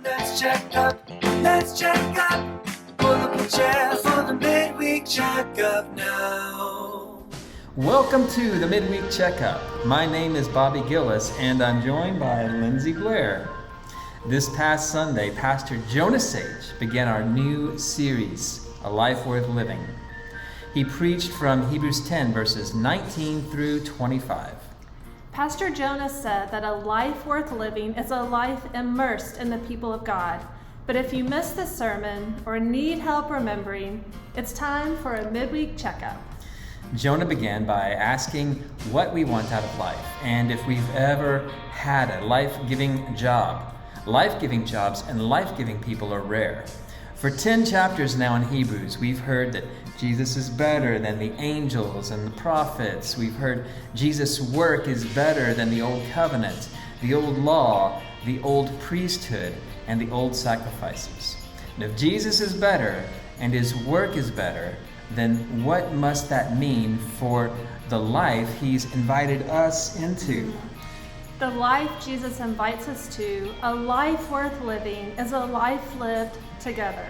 Let's check up. Let's check up. Pull up a chair for the Midweek Checkup now. Welcome to the Midweek Checkup. My name is Bobby Gilles, and I'm joined by Lindsey Blair. This past Sunday, Pastor Jonah Sage began our new series, A Life Worth Living. He preached from Hebrews 10, verses 19 through 25. Pastor Jonah said that a life worth living is a life immersed in the people of God. But if you missed the sermon or need help remembering, it's time for a midweek checkup. Jonah began by asking what we want out of life and if we've ever had a life-giving job. Life-giving jobs and life-giving people are rare. For 10 chapters now in Hebrews, we've heard that Jesus is better than the angels and the prophets. We've heard Jesus' work is better than the old covenant, the old law, the old priesthood, and the old sacrifices. And if Jesus is better and his work is better, then what must that mean for the life he's invited us into? The life Jesus invites us to, a life worth living, is a life lived together.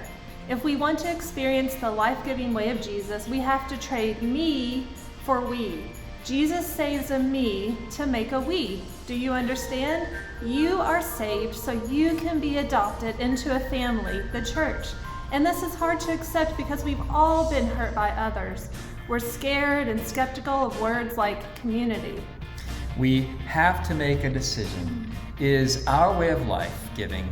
If we want to experience the life-giving way of Jesus, we have to trade me for we. Jesus saves a me to make a we. Do you understand? You are saved so you can be adopted into a family, the church. And this is hard to accept because we've all been hurt by others. We're scared and skeptical of words like community. We have to make a decision. Is our way of life giving?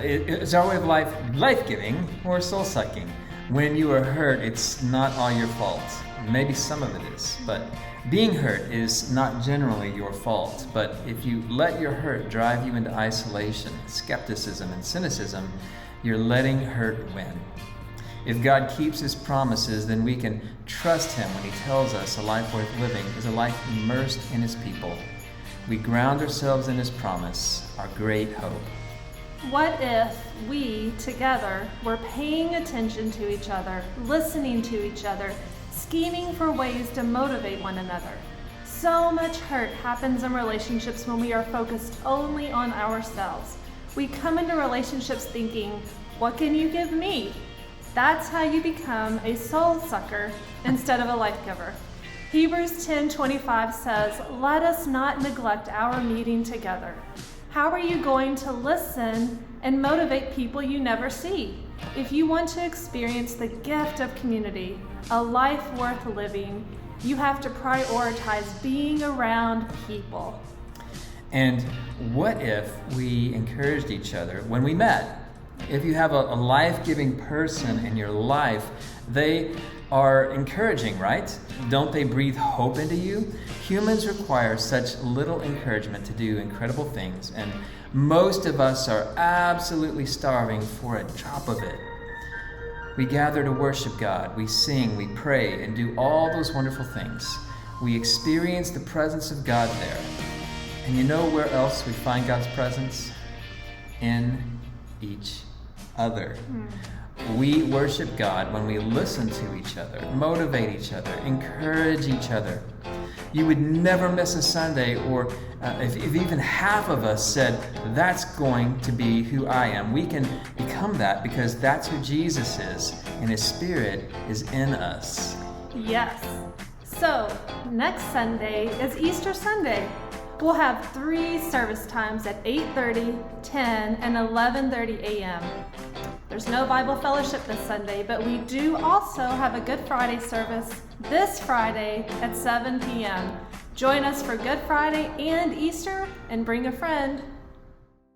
Is our way of life life-giving or soul-sucking? When you are hurt, it's not all your fault. Maybe some of it is, but being hurt is not generally your fault. But if you let your hurt drive you into isolation, skepticism, and cynicism, you're letting hurt win. If God keeps his promises, then we can trust him when he tells us a life worth living is a life immersed in his people. We ground ourselves in his promise, our great hope. What if we together were paying attention to each other, listening to each other, scheming for ways to motivate one another? So much hurt happens in relationships when we are focused only on ourselves. We come into relationships thinking, what can you give me? That's how you become a soul sucker instead of a life giver. Hebrews 10:25 says, let us not neglect our meeting together. How are you going to listen and motivate people you never see? If you want to experience the gift of community, a life worth living, you have to prioritize being around people. And what if we encouraged each other when we met? If you have a life-giving person in your life, they are encouraging, right? Don't they breathe hope into you? Humans require such little encouragement to do incredible things, and most of us are absolutely starving for a drop of it. We gather to worship God, we sing, we pray, and do all those wonderful things. We experience the presence of God there. And you know where else we find God's presence? In each other. We worship God when we listen to each other, motivate each other, encourage each other. You would never miss a Sunday, or if even half of us said, that's going to be who I am. We can become that because that's who Jesus is, and his Spirit is in us. Yes. So, next Sunday is Easter Sunday. We'll have 3 service times at 8:30, 10, and 11:30 a.m. There's no Bible fellowship this Sunday, but we do also have a Good Friday service this Friday at 7 p.m. Join us for Good Friday and Easter, and bring a friend.